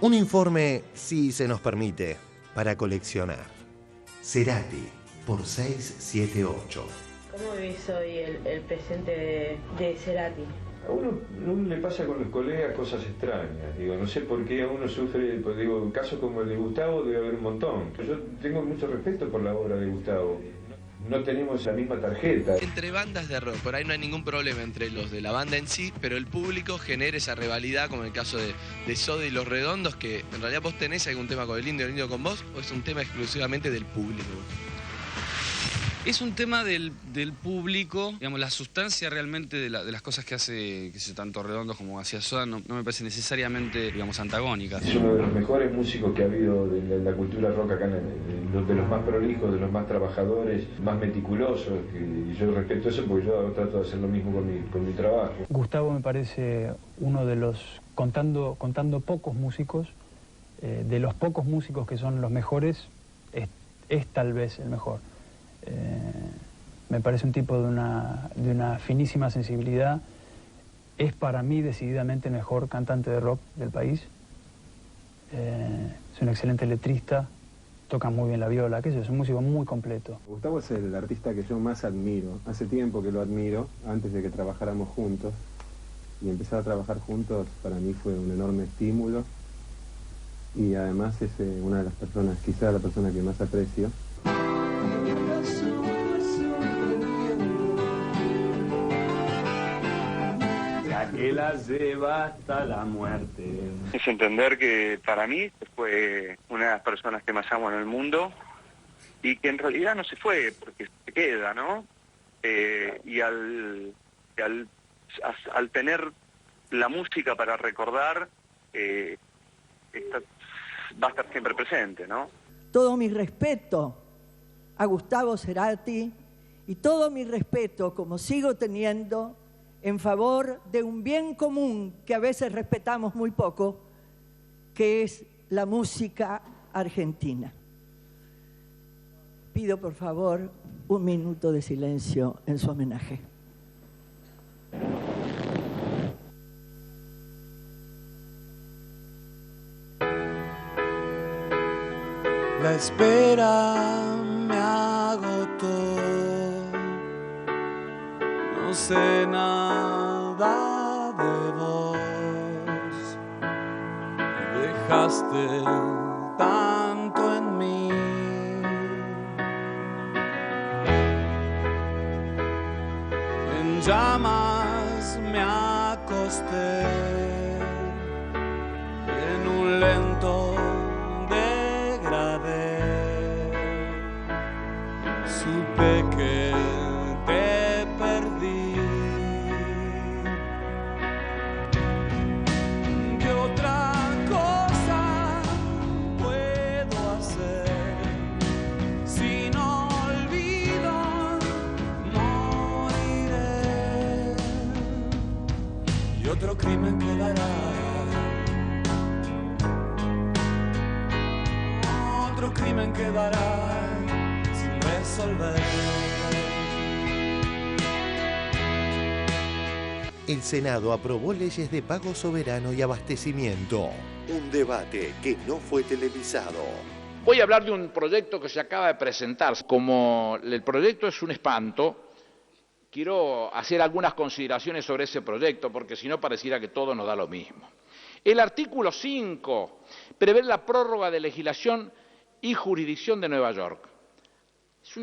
Un informe, si se nos permite, para coleccionar. Cerati, por 678. ¿Cómo vivís hoy el presente de Cerati? A uno le pasa con los colegas cosas extrañas, no sé por qué a uno sufre, pues casos como el de Gustavo debe haber un montón. Yo tengo mucho respeto por la obra de Gustavo. No tenemos la misma tarjeta. Entre bandas de rock, por ahí no hay ningún problema entre los de la banda en sí, pero el público genera esa rivalidad, como en el caso de Soda y Los Redondos, que en realidad vos tenés algún tema con el Indio con vos, o es un tema exclusivamente del público. Es un tema del público, digamos, la sustancia realmente de las cosas que hace, que sé, tanto Redondos como hacía Soda, no me parece necesariamente, digamos, antagónicas. Es uno de los mejores músicos que ha habido de la cultura rock acá, de los más prolijos, de los más trabajadores, más meticulosos, y yo respeto eso porque yo trato de hacer lo mismo con mi trabajo. Gustavo me parece uno de los, contando pocos músicos, de los pocos músicos que son los mejores, es tal vez el mejor. Me parece un tipo de una finísima sensibilidad. Es para mí decididamente el mejor cantante de rock del país. Es un excelente letrista, toca muy bien la viola, es un músico muy completo. Gustavo es el artista que yo más admiro. Hace tiempo que lo admiro, antes de que trabajáramos juntos. Y empezar a trabajar juntos para mí fue un enorme estímulo. Y además es una de las personas, quizá la persona que más aprecio. Que la lleva hasta la muerte. Es entender que para mí fue una de las personas que más amo en el mundo y que en realidad no se fue porque se queda, ¿no? Y al tener la música para recordar, va a estar siempre presente, ¿no? Todo mi respeto a Gustavo Cerati y todo mi respeto, como sigo teniendo, en favor de un bien común que a veces respetamos muy poco, que es la música argentina. Pido por favor un minuto de silencio en su homenaje. La espera me agotó. No sé nada de vos, dejaste tanto en mí. En llamas me acosté, en un lento degradé, supe que otro crimen quedará, otro crimen quedará sin resolver. El Senado aprobó leyes de pago soberano y abastecimiento. Un debate que no fue televisado. Voy a hablar de un proyecto que se acaba de presentar. Como el proyecto es un espanto, quiero hacer algunas consideraciones sobre ese proyecto, porque si no pareciera que todo nos da lo mismo. El artículo 5 prevé la prórroga de legislación y jurisdicción de Nueva York. Es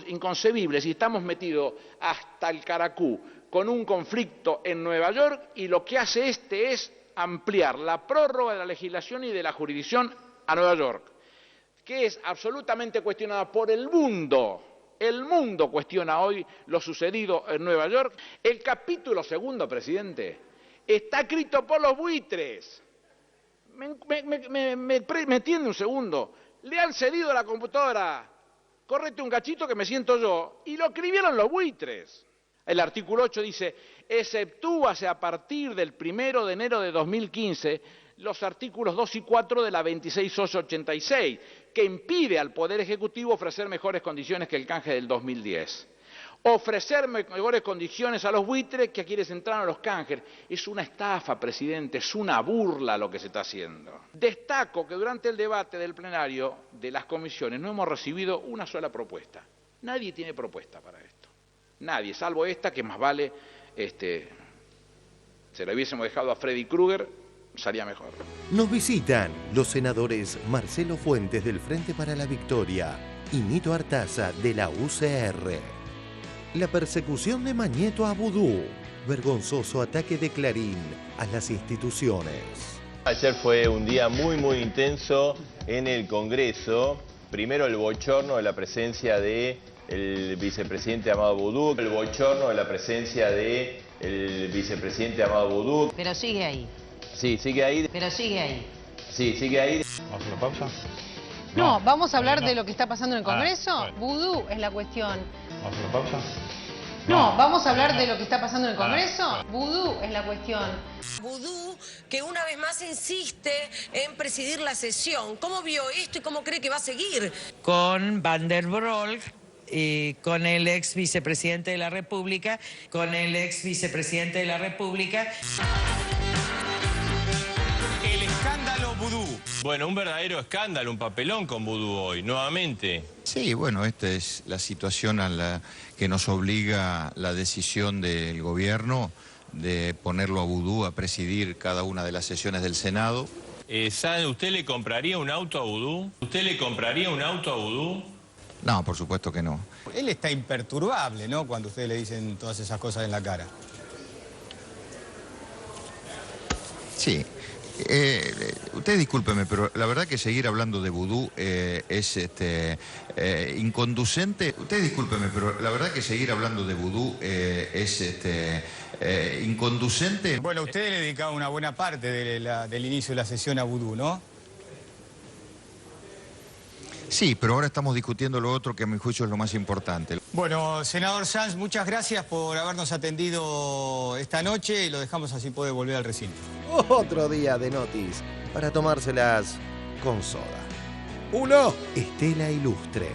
inconcebible si estamos metidos hasta el caracú con un conflicto en Nueva York y lo que hace es ampliar la prórroga de la legislación y de la jurisdicción a Nueva York, que es absolutamente cuestionada por el mundo. El mundo cuestiona hoy lo sucedido en Nueva York. El capítulo segundo, presidente, está escrito por los buitres. Me entiende un segundo. Le han cedido la computadora. Córrete un cachito que me siento yo. Y lo escribieron los buitres. El artículo 8 dice, exceptúase a partir del 1 de enero de 2015 los artículos 2 y 4 de la 26886, que impide al Poder Ejecutivo ofrecer mejores condiciones que el canje del 2010. ofrecer mejores condiciones a los buitres que a quienes entraron a los canjes. Es una estafa, presidente, es una burla lo que se está haciendo. Destaco que durante el debate del plenario de las comisiones no hemos recibido una sola propuesta. Nadie tiene propuesta para esto. Nadie, salvo esta que más vale, se la hubiésemos dejado a Freddy Krueger, salía mejor. Nos visitan los senadores Marcelo Fuentes del Frente para la Victoria y Nito Artaza de la UCR. La persecución de Mañeto a Vudú, vergonzoso ataque de Clarín a las instituciones. Ayer fue un día muy intenso en el Congreso. Primero el bochorno de la presencia del vicepresidente Amado Vudú, el bochorno de la presencia del vicepresidente Amado Vudú. Pero sigue ahí. Sí, sigue ahí. Pero sigue ahí. Sí, sigue ahí. ¿Vamos a una pausa? No, vamos a hablar de lo que está pasando en el Congreso. Bueno. Vudú es la cuestión. ¿Vamos a una pausa? No, vamos a hablar de lo que está pasando en el Congreso. Vudú es la cuestión. Vudú, que una vez más insiste en presidir la sesión. ¿Cómo vio esto y cómo cree que va a seguir? Con Van der Broek, con el ex vicepresidente de la República, El escándalo Vudú. Bueno, un verdadero escándalo, un papelón con Vudú hoy, nuevamente. Sí, bueno, esta es la situación a la que nos obliga la decisión del gobierno de ponerlo a Vudú a presidir cada una de las sesiones del Senado. ¿Sabe, usted le compraría un auto a Vudú? ¿Usted le compraría un auto a Vudú? No, por supuesto que no. Él está imperturbable, ¿no?, cuando ustedes le dicen todas esas cosas en la cara. Sí. Usted discúlpeme, pero la verdad que seguir hablando de Vudú es inconducente. Usted discúlpeme, pero la verdad que seguir hablando de Vudú es inconducente. Bueno, usted le dedicaba una buena parte del inicio de la sesión a Vudú, ¿no? Sí, pero ahora estamos discutiendo lo otro que a mi juicio es lo más importante. Bueno, senador Sanz, muchas gracias por habernos atendido esta noche y lo dejamos así puede volver al recinto. Otro día de notis para tomárselas con soda. 1. Estela Ilustre.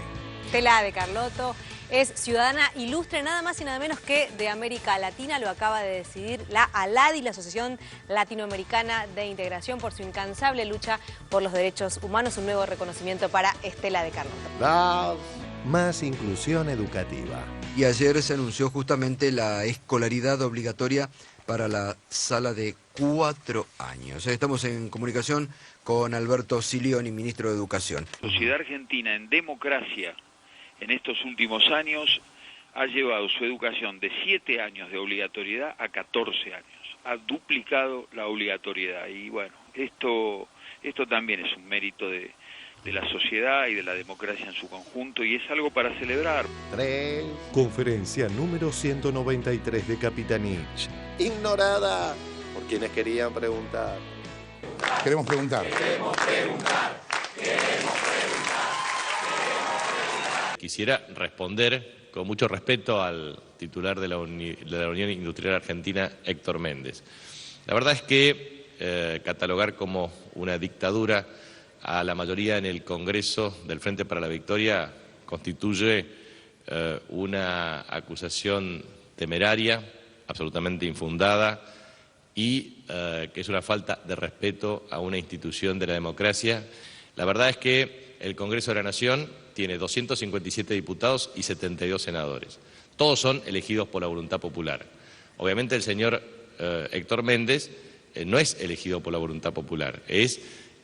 Estela de Carlotto es ciudadana ilustre, nada más y nada menos que de América Latina. Lo acaba de decidir la ALADI, la Asociación Latinoamericana de Integración, por su incansable lucha por los derechos humanos. Un nuevo reconocimiento para Estela de Carlotto. 2. Más inclusión educativa. Y ayer se anunció justamente la escolaridad obligatoria para la sala de 4 años. Estamos en comunicación con Alberto Silioni, ministro de Educación. La sociedad argentina en democracia en estos últimos años ha llevado su educación de 7 años de obligatoriedad a 14 años. Ha duplicado la obligatoriedad y bueno, esto también es un mérito de la sociedad y de la democracia en su conjunto y es algo para celebrar. 3. Conferencia número 193 de Capitanich. Ignorada por quienes querían preguntar. Queremos preguntar. Quisiera responder con mucho respeto al titular de la Unión Industrial Argentina, Héctor Méndez. La verdad es que catalogar como una dictadura a la mayoría en el Congreso del Frente para la Victoria constituye una acusación temeraria, absolutamente infundada y que es una falta de respeto a una institución de la democracia. La verdad es que el Congreso de la Nación tiene 257 diputados y 72 senadores. Todos son elegidos por la voluntad popular. Obviamente el señor Héctor Méndez no es elegido por la voluntad popular, es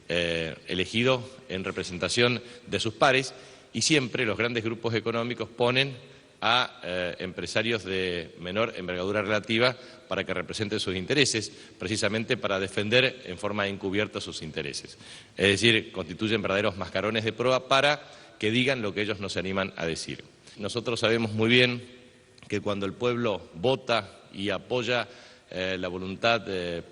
elegido en representación de sus pares y siempre los grandes grupos económicos ponen a empresarios de menor envergadura relativa para que representen sus intereses, precisamente para defender en forma encubierta sus intereses. Es decir, constituyen verdaderos mascarones de proa para que digan lo que ellos no se animan a decir. Nosotros sabemos muy bien que cuando el pueblo vota y apoya la voluntad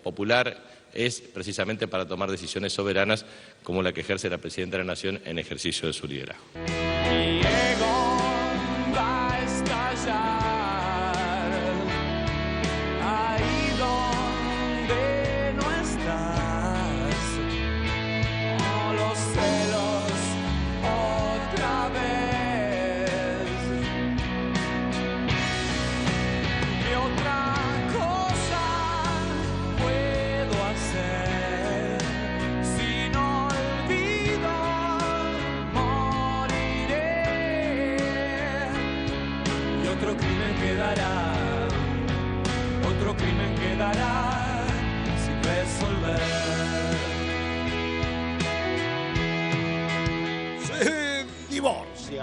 popular es precisamente para tomar decisiones soberanas como la que ejerce la Presidenta de la Nación en ejercicio de su liderazgo. Ahí donde no estás, oh, los celos otra vez.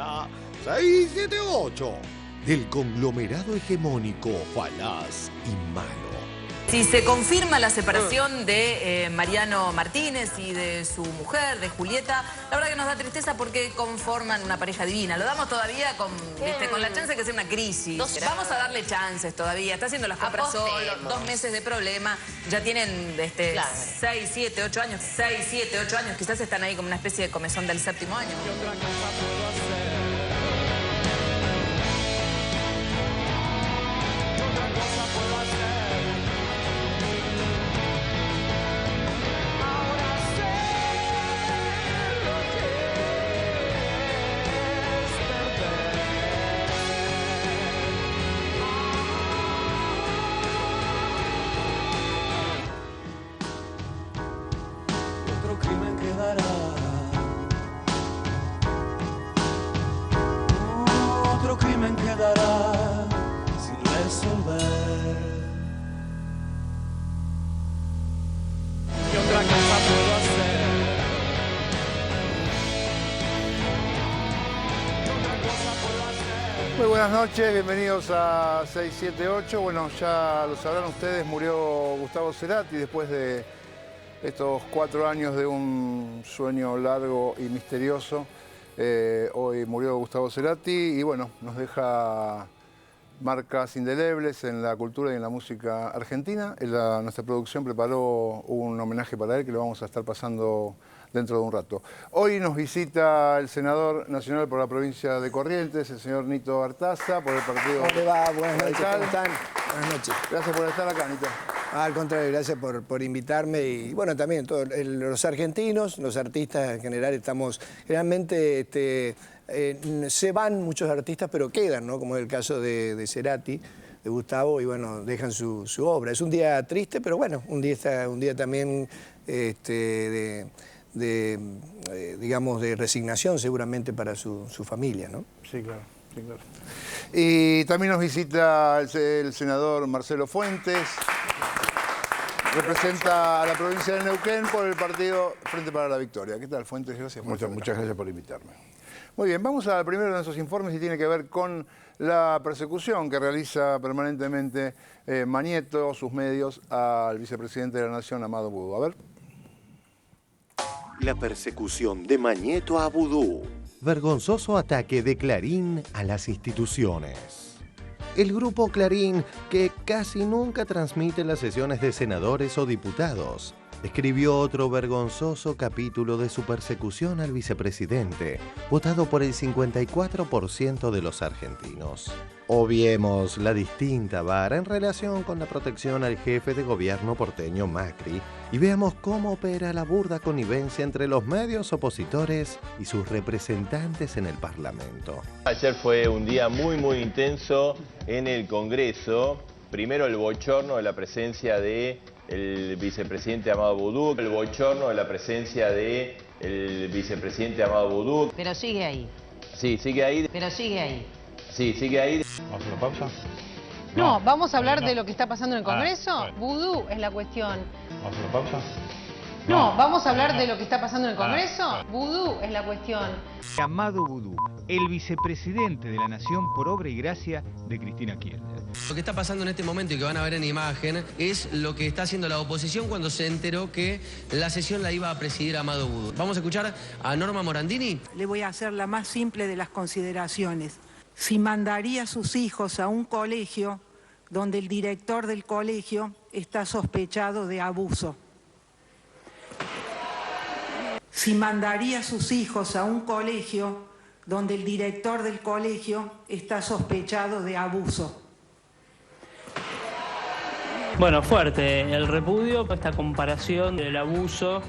Victoria 678 del conglomerado hegemónico falaz y malo. Si se confirma la separación de Mariano Martínez y de su mujer, de Julieta, la verdad que nos da tristeza porque conforman una pareja divina. Lo damos todavía con la chance de que sea una crisis. Vamos a darle chances todavía. Está haciendo las compras solo, 2 meses de problema. Ya tienen 6, 7, 8 años. 6, 7, 8 años. Quizás están ahí como una especie de comezón del 7º año. Otro crimen quedará sin resolver. ¿Qué otra cosa puedo hacer? ¿Qué otra cosa puedo hacer? Muy buenas noches, bienvenidos a 678. Bueno, ya lo sabrán ustedes, murió Gustavo Cerati después de estos 4 años de un sueño largo y misterioso. Hoy murió Gustavo Cerati y bueno, nos deja marcas indelebles en la cultura y en la música argentina. Nuestra producción preparó un homenaje para él que lo vamos a estar pasando dentro de un rato. Hoy nos visita el senador nacional por la provincia de Corrientes, el señor Nito Artaza, por el partido. ¿Cómo le va? Buenas noches, ¿cómo están? Buenas noches. Gracias por estar acá, Nito. Al contrario, gracias por invitarme y bueno, también todos los argentinos, los artistas en general estamos, generalmente se van muchos artistas pero quedan, ¿no? Como es el caso de Cerati, de Gustavo, y bueno, dejan su obra. Es un día triste, pero bueno, un día también digamos, de resignación seguramente para su familia, ¿no? Sí, claro. Sí, claro. Y también nos visita el senador Marcelo Fuentes. Representa a la provincia de Neuquén por el partido Frente para la Victoria. ¿Qué tal, Fuentes? Gracias por Muchas gracias por invitarme. Muy bien, vamos al primero de nuestros informes y tiene que ver con la persecución que realiza permanentemente Mañeto, sus medios, al vicepresidente de la Nación, Amado Boudou. A ver. La persecución de Mañeto a Boudou. Vergonzoso ataque de Clarín a las instituciones. El grupo Clarín, que casi nunca transmite las sesiones de senadores o diputados, escribió otro vergonzoso capítulo de su persecución al vicepresidente, votado por el 54% de los argentinos. Obviemos la distinta vara en relación con la protección al jefe de gobierno porteño Macri y veamos cómo opera la burda connivencia entre los medios opositores y sus representantes en el Parlamento. Ayer fue un día muy intenso en el Congreso. Primero el bochorno de la presencia del vicepresidente Amado Boudou, el bochorno de la presencia del vicepresidente Amado Boudou. Pero sigue ahí. Sí, sigue ahí. Pero sigue ahí. Sí, sigue ahí. ¿Vamos a una pausa? No, vamos a hablar de lo que está pasando en el Congreso. Boudou es la cuestión. ¿Vamos a una pausa? No, vamos a hablar de lo que está pasando en el Congreso. Boudou es la cuestión. Amado Boudou, el vicepresidente de la Nación por obra y gracia de Cristina Kirchner. Lo que está pasando en este momento y que van a ver en imagen es lo que está haciendo la oposición cuando se enteró que la sesión la iba a presidir Amado Boudou. Vamos a escuchar a Norma Morandini. Le voy a hacer la más simple de las consideraciones. Si mandaría a sus hijos a un colegio donde el director del colegio está sospechado de abuso. Si mandaría a sus hijos a un colegio donde el director del colegio está sospechado de abuso. Bueno, fuerte el repudio, esta comparación del abuso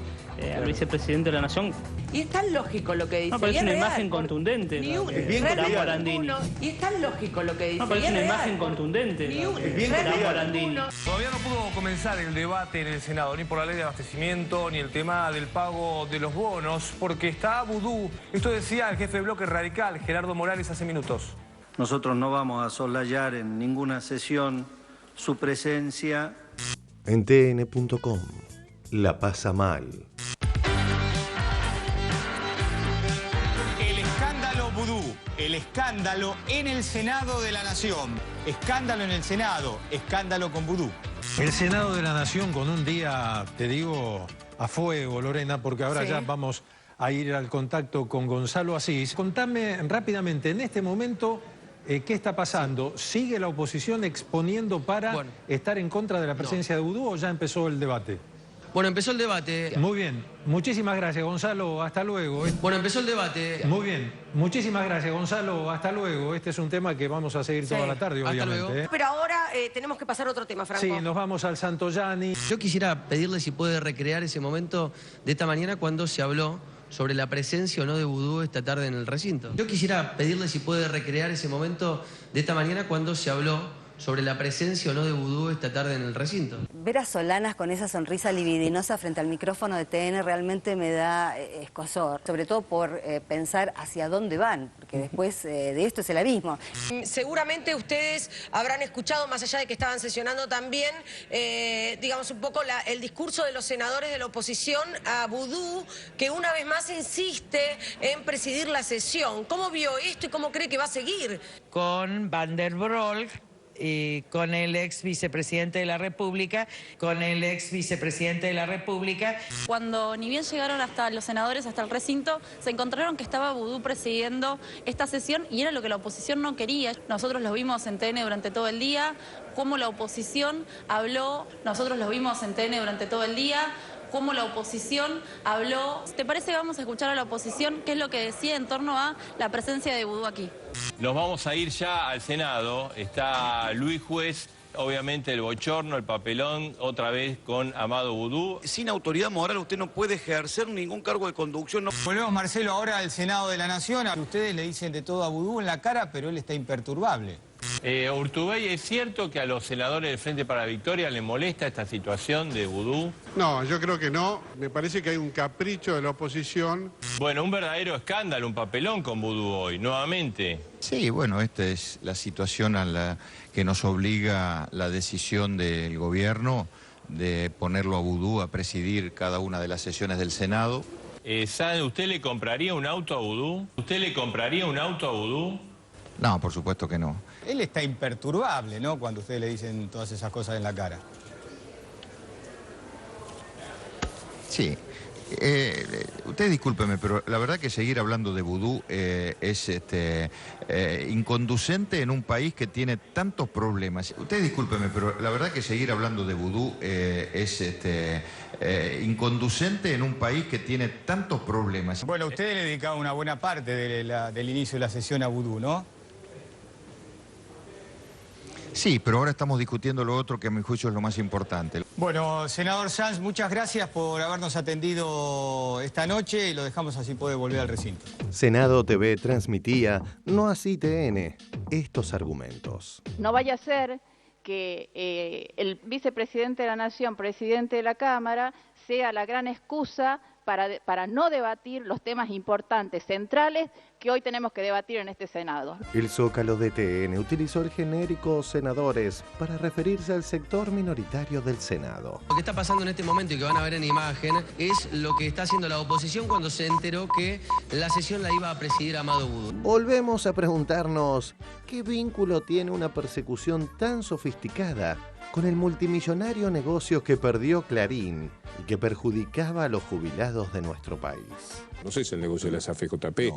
al vicepresidente de la Nación. Y es tan lógico lo que dice. No, pero es una real, imagen contundente. Ni un, es bien Morandini. Y es tan lógico lo que dice. No, pero es una real, imagen contundente. Ni un, es bien Morandini. Todavía no pudo comenzar el debate en el Senado, ni por la ley de abastecimiento, ni el tema del pago de los bonos, porque está Boudou. Esto decía el jefe de bloque radical, Gerardo Morales, hace minutos. Nosotros no vamos a soslayar en ninguna sesión su presencia. En tn.com, la pasa mal. El escándalo Boudou. el escándalo en el Senado de la Nación. Escándalo en el Senado, escándalo con vudú. El Senado de la Nación con un día, te digo, a fuego, Lorena, porque ahora ya vamos a ir al contacto con Gonzalo Asís. Contame rápidamente, en este momento, ¿qué está pasando? ¿Sigue la oposición exponiendo para estar en contra de la presencia de vudú o ya empezó el debate? Bueno, empezó el debate. Muy bien. Muchísimas gracias, Gonzalo. Hasta luego. Bueno, empezó el debate. Muy bien. Muchísimas gracias, Gonzalo. Hasta luego. Este es un tema que vamos a seguir toda la tarde, obviamente. Pero ahora tenemos que pasar a otro tema, Franco. Sí, nos vamos al Santoyani. Yo quisiera pedirle si puede recrear ese momento de esta mañana cuando se habló sobre la presencia o no de vudú esta tarde en el recinto. Yo quisiera pedirle si puede recrear ese momento de esta mañana cuando se habló sobre la presencia o no de vudú esta tarde en el recinto. Ver a Solanas con esa sonrisa libidinosa frente al micrófono de TN realmente me da escozor, sobre todo por pensar hacia dónde van, porque después de esto es el abismo. Seguramente ustedes habrán escuchado, más allá de que estaban sesionando también, digamos un poco el discurso de los senadores de la oposición a vudú, que una vez más insiste en presidir la sesión. ¿Cómo vio esto y cómo cree que va a seguir? Con Van der Broek y con el ex vicepresidente de la República, Cuando ni bien llegaron hasta los senadores, hasta el recinto, se encontraron que estaba vudú presidiendo esta sesión y era lo que la oposición no quería. Nosotros los vimos en TN durante todo el día, cómo la oposición habló, cómo la oposición habló. ¿Te parece que vamos a escuchar a la oposición qué es lo que decía en torno a la presencia de vudú aquí? Nos vamos a ir ya al Senado. Está Luis Juez, obviamente el bochorno, el papelón, otra vez con Amado Vudú. Sin autoridad moral usted no puede ejercer ningún cargo de conducción. Volvemos, Marcelo, ahora al Senado de la Nación. Ustedes le dicen de todo a vudú en la cara, pero él está imperturbable. Urtubey, ¿es cierto que a los senadores del Frente para la Victoria les molesta esta situación de vudú? No, yo creo que no. Me parece que hay un capricho de la oposición. Bueno, un verdadero escándalo, un papelón con vudú hoy, nuevamente. Sí, bueno, esta es la situación a la que nos obliga la decisión del gobierno de ponerlo a vudú a presidir cada una de las sesiones del Senado. ¿Usted le compraría un auto a vudú? No, por supuesto que no. Él está imperturbable, ¿no?, cuando ustedes le dicen todas esas cosas en la cara. Sí. Usted discúlpeme, pero la verdad que seguir hablando de vudú es inconducente en un país que tiene tantos problemas. Usted discúlpeme, pero la verdad que seguir hablando de vudú es inconducente en un país que tiene tantos problemas. Bueno, usted le dedicaba una buena parte del inicio de la sesión a vudú, ¿no? Sí, pero ahora estamos discutiendo lo otro que a mi juicio es lo más importante. Bueno, senador Sanz, muchas gracias por habernos atendido esta noche y lo dejamos así puede volver al recinto. Senado TV transmitía, no así TN, estos argumentos. No vaya a ser que el vicepresidente de la Nación, presidente de la Cámara, sea la gran excusa para no debatir los temas importantes, centrales, que hoy tenemos que debatir en este Senado. El Zócalo de TN utilizó el genérico senadores para referirse al sector minoritario del Senado. Lo que está pasando en este momento y que van a ver en imagen es lo que está haciendo la oposición cuando se enteró que la sesión la iba a presidir Amado Vudú. Volvemos a preguntarnos, ¿qué vínculo tiene una persecución tan sofisticada con el multimillonario negocio que perdió Clarín y que perjudicaba a los jubilados de nuestro país? No sé si el negocio de las AFJP,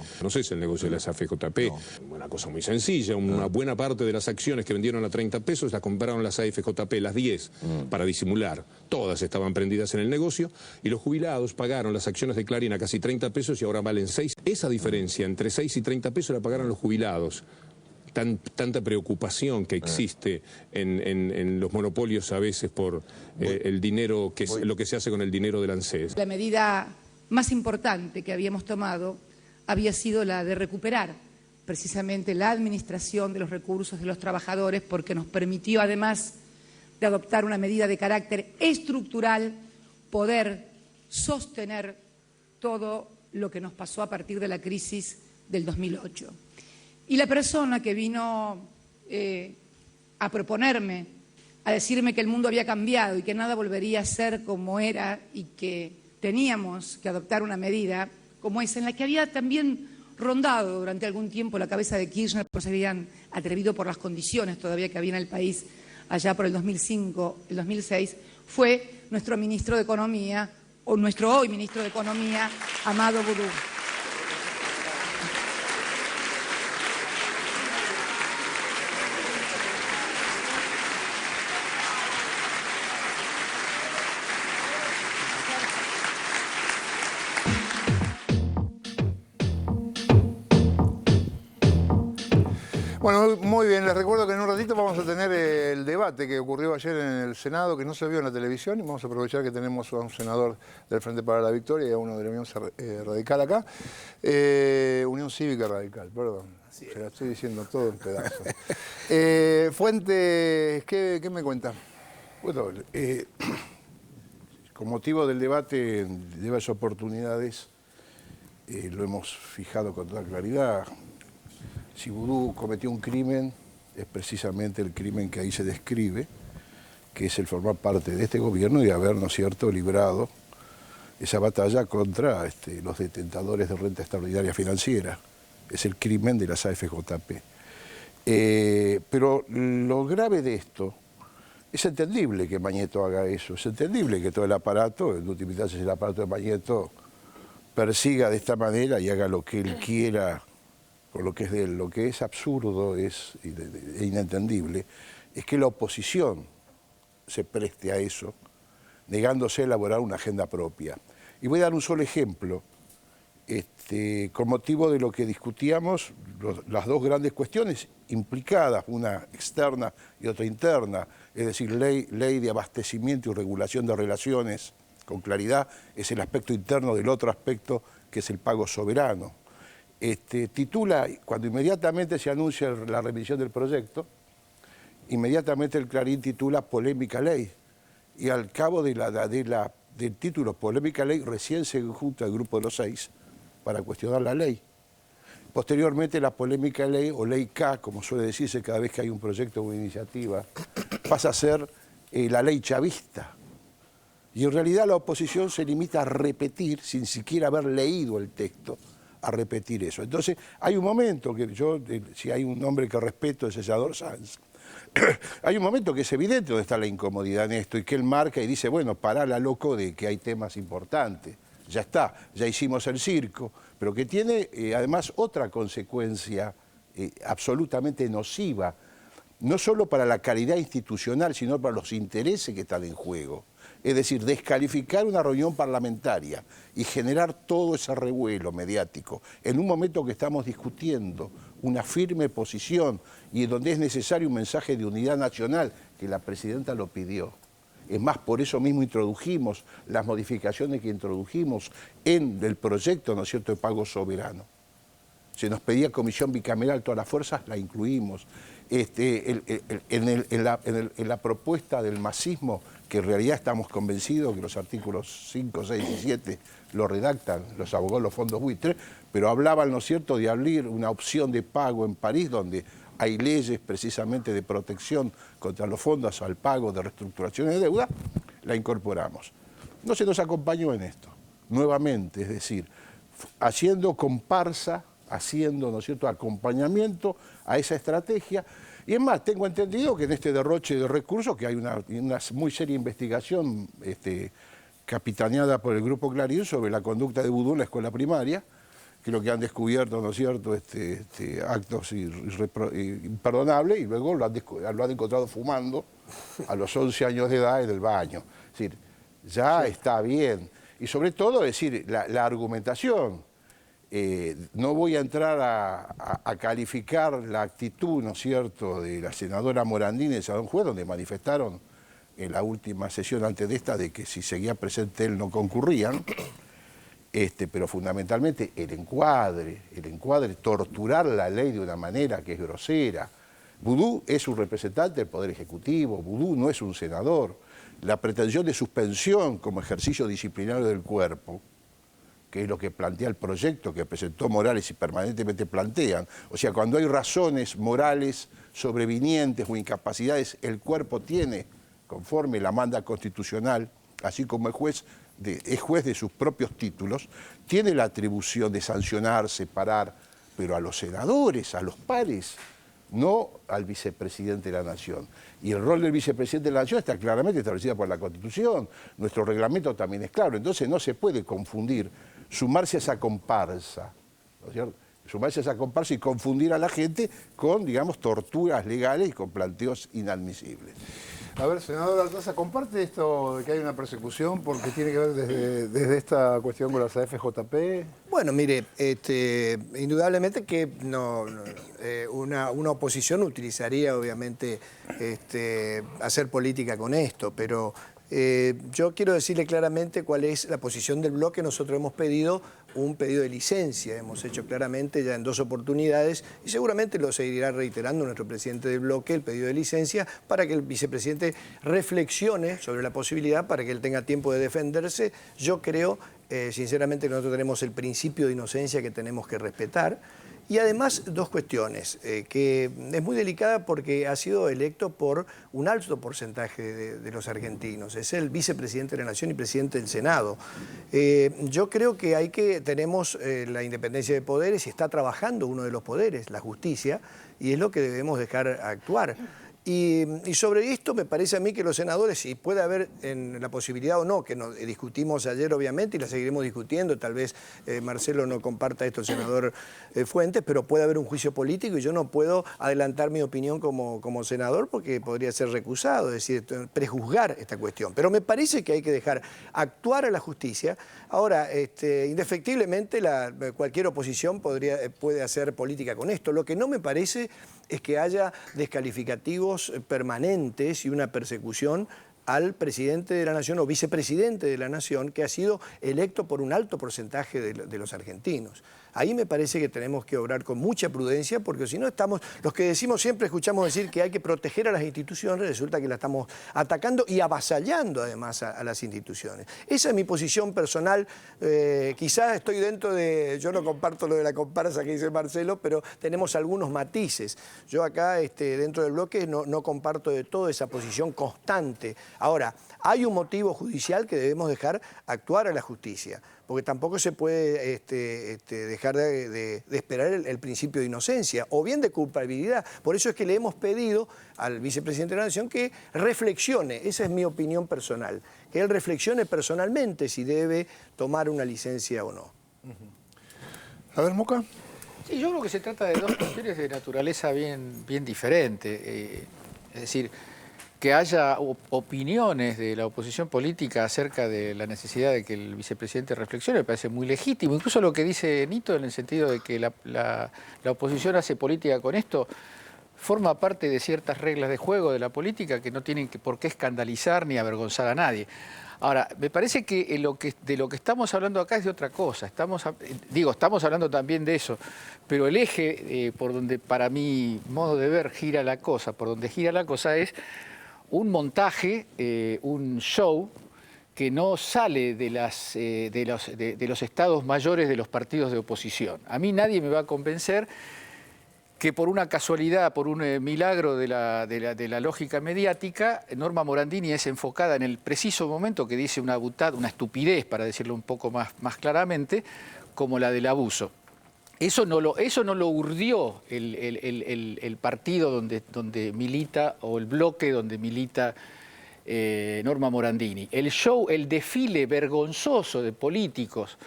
Una cosa muy sencilla, una buena parte de las acciones que vendieron a 30 pesos las compraron las AFJP, las 10, para disimular. Todas estaban prendidas en el negocio y los jubilados pagaron las acciones de Clarín a casi 30 pesos y ahora valen 6. Esa diferencia entre 6 y 30 pesos la pagaron los jubilados. Tanta preocupación que existe en los monopolios a veces por el dinero, lo que se hace con el dinero del ANSES. La medida más importante que habíamos tomado había sido la de recuperar precisamente la administración de los recursos de los trabajadores, porque nos permitió, además de adoptar una medida de carácter estructural, poder sostener todo lo que nos pasó a partir de la crisis del 2008. Y la persona que vino a proponerme, a decirme que el mundo había cambiado y que nada volvería a ser como era y que teníamos que adoptar una medida como esa, en la que había también rondado durante algún tiempo la cabeza de Kirchner, no se habían atrevido por las condiciones todavía que había en el país allá por el 2005, el 2006, fue nuestro ministro de Economía, o nuestro hoy ministro de Economía, Amado Boudou. Bueno, muy bien, les recuerdo que en un ratito vamos a tener el debate que ocurrió ayer en el Senado, que no se vio en la televisión, y vamos a aprovechar que tenemos a un senador del Frente para la Victoria y a uno de la Unión Radical acá. Unión Cívica Radical, perdón, se la estoy diciendo todo en pedazos. Fuentes, ¿qué me cuenta? Bueno, con motivo del debate de diversas oportunidades, lo hemos fijado con toda claridad. Si Boudou cometió un crimen, es precisamente el crimen que ahí se describe, que es el formar parte de este gobierno y haber, ¿no es cierto?, librado esa batalla contra los detentadores de renta extraordinaria financiera. Es el crimen de las AFJP. Pero lo grave de esto, es entendible que Mañeto haga eso, es entendible que todo el aparato, en última instancia el aparato de Mañeto, persiga de esta manera y haga lo que él quiera, por lo que es de él. Lo que es absurdo e inentendible es que la oposición se preste a eso, negándose a elaborar una agenda propia. Y voy a dar un solo ejemplo, con motivo de lo que discutíamos, las dos grandes cuestiones implicadas, una externa y otra interna, es decir, ley de abastecimiento y regulación de relaciones, con claridad, es el aspecto interno del otro aspecto, que es el pago soberano. Titula, cuando inmediatamente se anuncia la revisión del proyecto, inmediatamente el Clarín titula Polémica Ley. Y al cabo del título Polémica Ley, recién se junta el grupo de los 6 para cuestionar la ley. Posteriormente la Polémica Ley, o Ley K, como suele decirse cada vez que hay un proyecto o una iniciativa, pasa a ser la ley chavista. Y en realidad la oposición se limita a repetir, sin siquiera haber leído el texto, a repetir eso. Entonces, hay un momento que yo, si hay un hombre que respeto, es el senador Sanz, hay un momento que es evidente donde está la incomodidad en esto y que él marca y dice, bueno, parala, loco, de que hay temas importantes. Ya está, ya hicimos el circo, pero que tiene además otra consecuencia absolutamente nociva, no solo para la calidad institucional, sino para los intereses que están en juego. Es decir, descalificar una reunión parlamentaria y generar todo ese revuelo mediático en un momento que estamos discutiendo una firme posición y donde es necesario un mensaje de unidad nacional, que la presidenta lo pidió. Es más, por eso mismo introdujimos las modificaciones que introdujimos en el proyecto, ¿no es cierto?, de pago soberano. Se nos pedía comisión bicameral, todas las fuerzas la incluimos. En la propuesta del masismo, que en realidad estamos convencidos que los artículos 5, 6 y 7 lo redactan los abogados de los fondos buitres, pero hablaban, ¿no es cierto?, de abrir una opción de pago en París, donde hay leyes precisamente de protección contra los fondos al pago de reestructuraciones de deuda, la incorporamos. No se nos acompañó en esto, nuevamente, es decir, haciendo comparsa, haciendo, ¿no es cierto?, acompañamiento a esa estrategia. Y es más, tengo entendido que en este derroche de recursos, que hay una muy seria investigación capitaneada por el Grupo Clarín sobre la conducta de Boudou en la escuela primaria, que lo que han descubierto, ¿no es cierto?, actos imperdonables, y luego lo han encontrado fumando a los 11 años de edad en el baño. Es decir, ya sí, está bien. Y sobre todo, es decir, la argumentación. No voy a entrar a calificar la actitud, ¿no es cierto?, de la senadora Morandini y de San Juez, donde manifestaron en la última sesión antes de esta de que si seguía presente él no concurrían, pero fundamentalmente el encuadre, torturar la ley de una manera que es grosera. Boudou es un representante del Poder Ejecutivo, Boudou no es un senador. La pretensión de suspensión como ejercicio disciplinario del cuerpo, que es lo que plantea el proyecto que presentó Morales y permanentemente plantean. O sea, cuando hay razones morales sobrevinientes o incapacidades, el cuerpo tiene, conforme la manda constitucional, así como el juez es juez de sus propios títulos, tiene la atribución de sancionar, separar pero a los senadores, a los pares, no al vicepresidente de la Nación. Y el rol del vicepresidente de la Nación está claramente establecido por la Constitución, nuestro reglamento también es claro, entonces no se puede confundir, sumarse a esa comparsa, ¿no es cierto? Sumarse a esa comparsa y confundir a la gente con, digamos, torturas legales y con planteos inadmisibles. A ver, senador Artaza, ¿comparte esto de que hay una persecución porque tiene que ver desde esta cuestión con las AFJP? Bueno, mire, indudablemente que una oposición utilizaría, obviamente, hacer política con esto, pero yo quiero decirle claramente cuál es la posición del bloque. Nosotros hemos pedido un pedido de licencia, hemos hecho claramente ya en 2 oportunidades y seguramente lo seguirá reiterando nuestro presidente del bloque, el pedido de licencia, para que el vicepresidente reflexione sobre la posibilidad, para que él tenga tiempo de defenderse. Yo creo, sinceramente, que nosotros tenemos el principio de inocencia que tenemos que respetar. Y además 2 cuestiones, que es muy delicada porque ha sido electo por un alto porcentaje de los argentinos. Es el vicepresidente de la Nación y presidente del Senado. Yo creo que tenemos la independencia de poderes y está trabajando uno de los poderes, la justicia, y es lo que debemos dejar actuar. Y sobre esto me parece a mí que los senadores, si puede haber la posibilidad o no, que nos discutimos ayer obviamente y la seguiremos discutiendo, tal vez Marcelo no comparta esto, el senador Fuentes, pero puede haber un juicio político y yo no puedo adelantar mi opinión como senador porque podría ser recusado, es decir, prejuzgar esta cuestión. Pero me parece que hay que dejar actuar a la justicia. Ahora, indefectiblemente cualquier oposición puede hacer política con esto. Lo que no me parece es que haya descalificativos permanentes y una persecución al presidente de la Nación o vicepresidente de la Nación que ha sido electo por un alto porcentaje de los argentinos. Ahí me parece que tenemos que obrar con mucha prudencia porque si no estamos, los que decimos siempre, escuchamos decir que hay que proteger a las instituciones, resulta que la estamos atacando y avasallando además a las instituciones. Esa es mi posición personal, quizás estoy dentro de, yo no comparto lo de la comparsa que dice Marcelo, pero tenemos algunos matices. Yo acá dentro del bloque no comparto de todo esa posición constante. Ahora, hay un motivo judicial que debemos dejar actuar a la justicia, porque tampoco se puede dejar de esperar el principio de inocencia o bien de culpabilidad. Por eso es que le hemos pedido al vicepresidente de la Nación que reflexione, esa es mi opinión personal, que él reflexione personalmente si debe tomar una licencia o no. A ver, Moca. Sí, yo creo que se trata de 2 cuestiones de naturaleza bien diferente. Es decir, que haya opiniones de la oposición política acerca de la necesidad de que el vicepresidente reflexione me parece muy legítimo. Incluso lo que dice Nito en el sentido de que la oposición hace política con esto forma parte de ciertas reglas de juego de la política que no tienen por qué escandalizar ni avergonzar a nadie. Ahora, me parece que de lo que estamos hablando acá es de otra cosa. Estamos hablando también de eso, pero el eje por donde, para mi modo de ver, gira la cosa, por donde gira la cosa es un montaje, un show que no sale de los estados mayores de los partidos de oposición. A mí nadie me va a convencer que por una casualidad, por un milagro de la lógica mediática, Norma Morandini es enfocada en el preciso momento que dice una estupidez, para decirlo un poco más claramente, como la del abuso. Eso no lo urdió el partido donde milita, o el bloque donde milita Norma Morandini. El show, el desfile vergonzoso de políticos,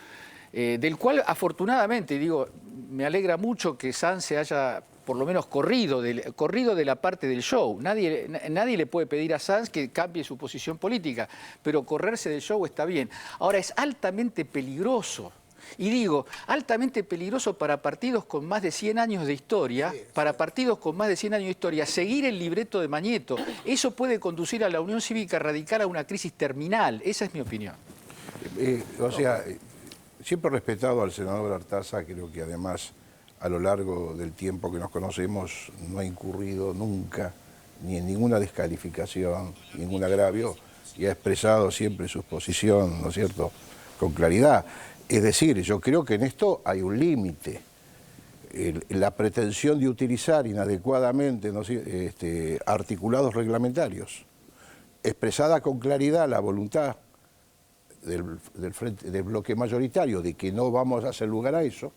del cual afortunadamente, digo, me alegra mucho que Sanz se haya por lo menos corrido de la parte del show. Nadie le puede pedir a Sanz que cambie su posición política, pero correrse del show está bien. Ahora, es altamente peligroso. Y digo, altamente peligroso para partidos con más de 100 años de historia, seguir el libreto de Mañeto. Eso puede conducir a la Unión Cívica Radical a una crisis terminal. Esa es mi opinión. Siempre he respetado al senador Artaza, creo que además a lo largo del tiempo que nos conocemos no ha incurrido nunca ni en ninguna descalificación, ningún agravio, y ha expresado siempre su posición, ¿no es cierto?, con claridad. Es decir, yo creo que en esto hay un límite. La pretensión de utilizar inadecuadamente, ¿no?, articulados reglamentarios, expresada con claridad la voluntad del bloque mayoritario de que no vamos a hacer lugar a eso,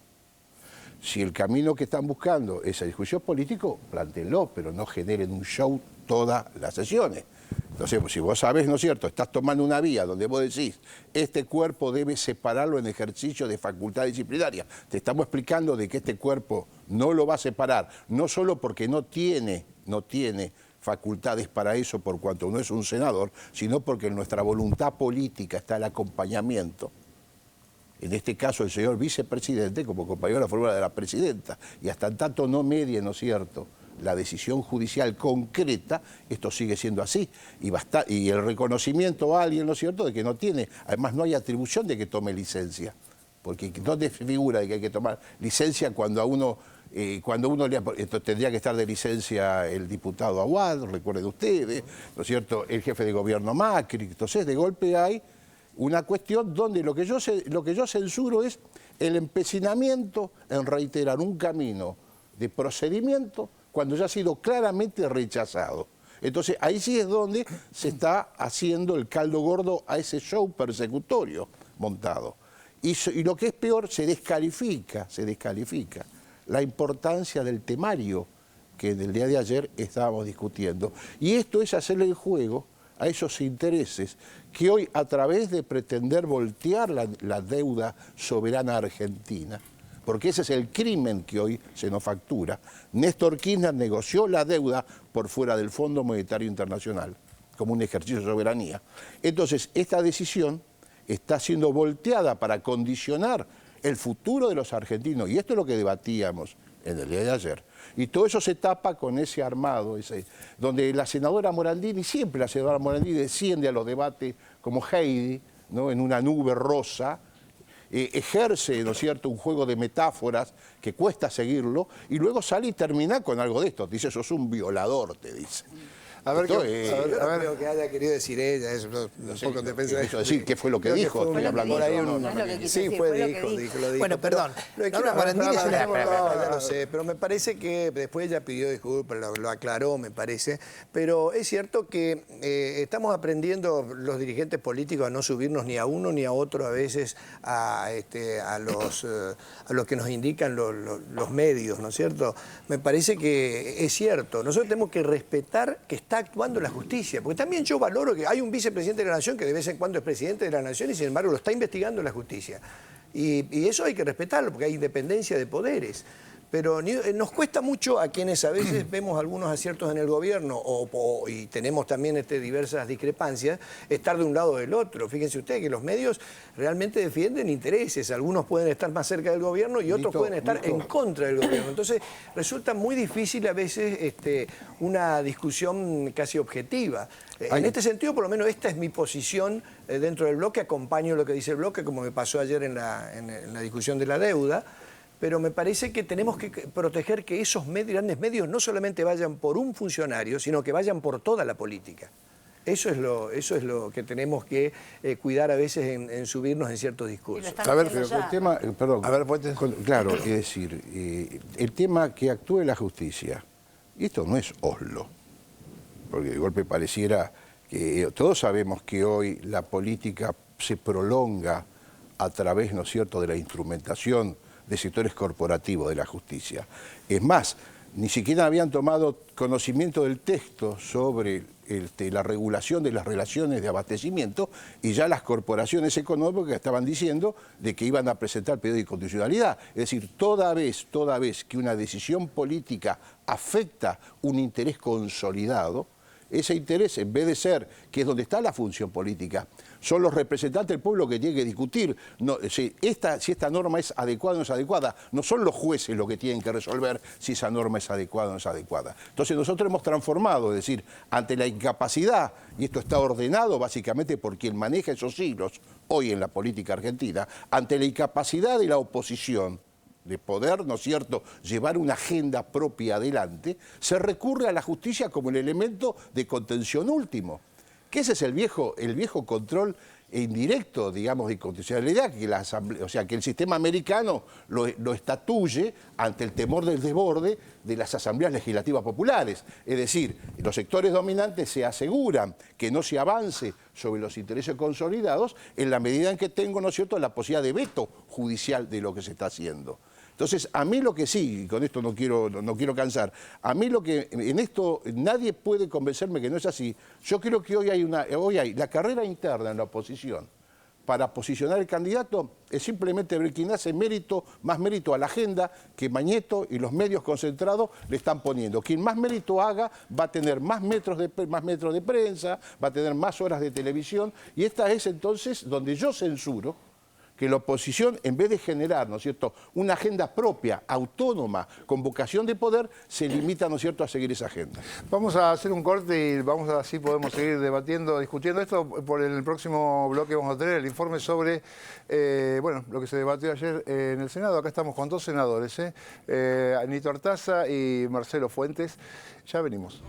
Si el camino que están buscando es el discurso político, plántenlo, pero no generen un show todas las sesiones. Entonces, si vos sabés, ¿no es cierto?, estás tomando una vía donde vos decís, este cuerpo debe separarlo en ejercicio de facultad disciplinaria. Te estamos explicando de que este cuerpo no lo va a separar, no solo porque no tiene facultades para eso por cuanto no es un senador, sino porque en nuestra voluntad política está el acompañamiento. En este caso, el señor vicepresidente, como compañero de la fórmula de la presidenta, y hasta tanto no medie, ¿no es cierto?, la decisión judicial concreta, esto sigue siendo así. Y el reconocimiento a alguien, ¿no es cierto?, de que no tiene, además no hay atribución de que tome licencia, porque ¿dónde figura de que hay que tomar licencia cuando a uno... tendría que estar de licencia el diputado Aguad, recuerden ustedes, ¿no es cierto?, el jefe de gobierno Macri. Entonces, de golpe hay una cuestión donde lo que yo censuro es el empecinamiento en reiterar un camino de procedimiento cuando ya ha sido claramente rechazado. Entonces, ahí sí es donde se está haciendo el caldo gordo a ese show persecutorio montado. Y lo que es peor, se descalifica la importancia del temario que en el día de ayer estábamos discutiendo. Y esto es hacerle el juego a esos intereses que hoy, a través de pretender voltear la deuda soberana argentina, porque ese es el crimen que hoy se nos factura, Néstor Kirchner negoció la deuda por fuera del Fondo Monetario Internacional, como un ejercicio de soberanía. Entonces, esta decisión está siendo volteada para condicionar el futuro de los argentinos, y esto es lo que debatíamos en el día de ayer. Y todo eso se tapa con ese armado, donde la senadora Morandini, siempre la senadora Morandini desciende a los debates como Heidi, ¿no?, en una nube rosa, ejerce, ¿no es cierto?, un juego de metáforas que cuesta seguirlo, y luego sale y termina con algo de esto. Dice, sos un violador, te dice. A ver, lo que haya querido decir ella, es un poco en defensa de... decir qué fue lo que dijo, estoy hablando de eso. Sí, lo dijo. Bueno, perdón. Ya lo sé, pero me parece que después ella pidió disculpas, lo aclaró, me parece, pero es cierto que estamos aprendiendo los dirigentes políticos a no subirnos ni a uno ni a otro a veces a los que nos indican los medios, ¿no es cierto? Me parece que es cierto. Nosotros tenemos que respetar que está actuando la justicia, porque también yo valoro que hay un vicepresidente de la Nación que de vez en cuando es presidente de la Nación y sin embargo lo está investigando la justicia. Y eso hay que respetarlo, porque hay independencia de poderes. Pero nos cuesta mucho a quienes a veces vemos algunos aciertos en el gobierno y tenemos también diversas discrepancias, estar de un lado o del otro. Fíjense ustedes que los medios realmente defienden intereses. Algunos pueden estar más cerca del gobierno y otros pueden estar en contra del gobierno. Entonces resulta muy difícil a veces una discusión casi objetiva. En este sentido, por lo menos esta es mi posición dentro del bloque. Acompaño lo que dice el bloque, como me pasó ayer en la discusión de la deuda. Pero me parece que tenemos que proteger que esos grandes medios no solamente vayan por un funcionario, sino que vayan por toda la política. Eso es lo que tenemos que cuidar a veces en subirnos en ciertos discursos. A ver, pero el tema, perdón, claro, es decir, el tema que actúe la justicia, y esto no es Oslo, porque de golpe pareciera que todos sabemos que hoy la política se prolonga a través, ¿no es cierto?, de la instrumentación de sectores corporativos de la justicia. Es más, ni siquiera habían tomado conocimiento del texto sobre la regulación de las relaciones de abastecimiento y ya las corporaciones económicas estaban diciendo de que iban a presentar pedido de inconstitucionalidad. Es decir, toda vez que una decisión política afecta un interés consolidado, ese interés, en vez de ser, que es donde está la función política, son los representantes del pueblo que tienen que discutir si esta norma es adecuada o no es adecuada. No son los jueces los que tienen que resolver si esa norma es adecuada o no es adecuada. Entonces nosotros hemos transformado, es decir, ante la incapacidad, y esto está ordenado básicamente por quien maneja esos hilos hoy en la política argentina, ante la incapacidad de la oposición de poder, ¿no es cierto?, llevar una agenda propia adelante, se recurre a la justicia como el elemento de contención último. Que ese es el viejo control indirecto, digamos, de inconstitucionalidad, que la Asamblea, o sea, que el sistema americano lo estatuye ante el temor del desborde de las asambleas legislativas populares. Es decir, los sectores dominantes se aseguran que no se avance sobre los intereses consolidados en la medida en que tengo, ¿no es cierto?, la posibilidad de veto judicial de lo que se está haciendo. Entonces, a mí lo que sí, y con esto no quiero cansar, a mí lo que en esto nadie puede convencerme que no es así. Yo creo que hoy hay la carrera interna en la oposición para posicionar el candidato es simplemente ver quién hace más mérito a la agenda que Mañeto y los medios concentrados le están poniendo. Quien más mérito haga va a tener más metros de prensa, va a tener más horas de televisión, y esta es entonces donde yo censuro que la oposición, en vez de generar, ¿no es cierto?, una agenda propia, autónoma, con vocación de poder, se limita, ¿no es cierto?, a seguir esa agenda. Vamos a hacer un corte y así podemos seguir debatiendo, discutiendo esto. Por el próximo bloque vamos a tener el informe sobre lo que se debatió ayer en el Senado. Acá estamos con dos senadores, Nito Artaza y Marcelo Fuentes. Ya venimos.